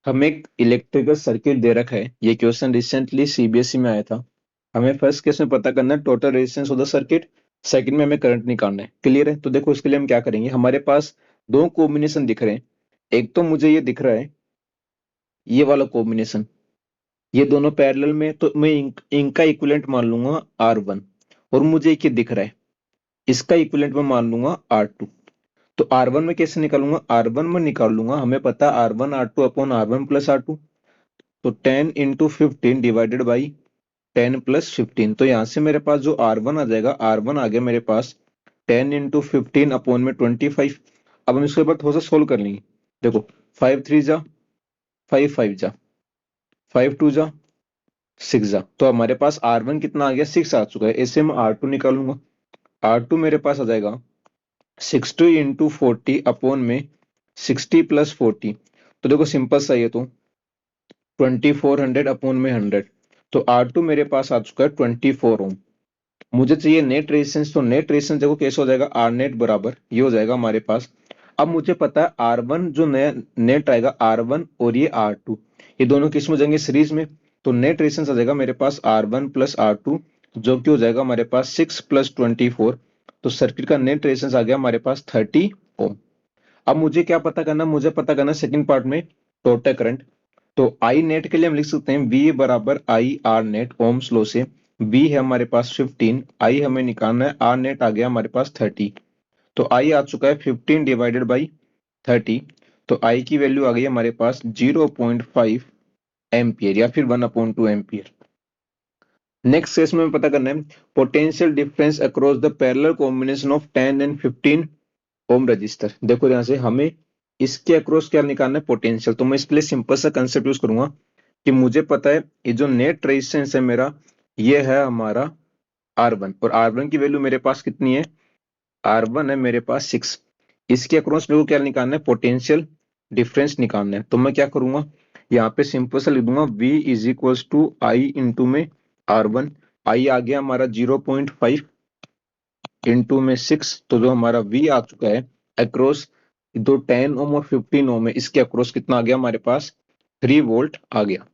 हमें एक electrical circuit दे रखा है। ये क्वेश्चन रिसेंटली सीबीएसई में आया था। हमें फर्स्ट केस में पता करना है total resistance of the circuit. Second में हमें करंट निकालना है। क्लियर है? तो देखो इसके लिए हम क्या करेंगे, हमारे पास दो कॉम्बिनेशन दिख रहे हैं। एक तो मुझे ये दिख रहा है, ये वाला कॉम्बिनेशन, ये दोनों पैरेलल में, तो मैं इनका इक्विवेलेंट मान लूंगा R1। और मुझे एक ये दिख रहा है, इसका इक्विवेलेंट मैं मान लूंगा R2। तो R1 में कैसे निकालूंगा, R1 में निकाल लूंगा, हमें पता है R1 R2 upon R1 plus R2। तो 10 इंटू 15 डिवाइडेड बाई 10 प्लस 15। तो यहाँ से मेरे पास जो R1 आ जाएगा, R1 आ गया मेरे पास 10 इंटू 15 अपॉन में 25। अब हम इसके ऊपर थोड़ा सा सोल्व कर लेंगे। देखो 5 3 जा, 5 5 जा, 5 2 जा, 6 जा। तो हमारे पास R1 कितना आ गया, 6 आ चुका है। ऐसे मैं R2 निकालूंगा। R2 मेरे पास आ जाएगा 60 इंटू 40 अपॉन में 60 प्लस 40। तो देखो सिंपल सा ये तो 2400 अपॉन में 100। तो R2 मेरे पास आ चुका है 24 ओम। मुझे चाहिए नेट रेजिस्टेंस। तो नेट रेजिस्टेंस देखो कैसे हो जाएगा, आर नेट बराबर ये हो जाएगा हमारे पास। अब मुझे पता है R1 जो नया नेट आएगा, R1 और ये R2, ये दोनों किस में जाएंगे, सीरीज में। तो नेट रेजिस्टेंस आ जाएगा मेरे पास R1 प्लस R2, जो कि हो जाएगा हमारे पास 6 प्लस 24। तो सर्किट का नेट रेजिस्टेंस आ गया हमारे पास 30 ओम। अब मुझे क्या पता करना, मुझे पता करना सेकंड पार्ट में टोटल करंट। तो आई नेट के लिए हम लिख सकते हैं V बराबर I R net, Ohm's law से। V है हमारे पास 15, आई हमें निकालना है, आर नेट आ गया हमारे पास 30। तो आई आ चुका है 15 डिवाइडेड बाई 30। तो आई की वैल्यू आ गई हमारे पास 0.5 एम्पियर या फिर 1/2 एम्पियर। नेक्स्ट केस में पता करना है potential difference across the parallel combination of 10 and 15 ohm resistor. देखो यहाँ से हमें इसके अक्रॉस क्या निकालना है, पोटेंशियल। तो मैं इसके लिए सिंपल सा कंसेप्ट यूज करूंगा कि मुझे पता है ये जो नेट रेजिस्टेंस है मेरा, ये है हमारा R1। और R1 की वैल्यू मेरे पास कितनी है, R1 है मेरे पास 6। इसके अक्रॉस मेरे को क्या निकालना है, पोटेंशियल डिफरेंस निकालना है। तो मैं क्या करूंगा, यहाँ पे सिंपल सा लिख दूंगा V is equals to I into में R1। आई आ गया हमारा 0.5 इंटू में 6। तो जो हमारा V आ चुका है अक्रॉस दो 10 ओम और 15 ओम है, इसके अक्रॉस कितना आ गया हमारे पास, 3 वोल्ट आ गया।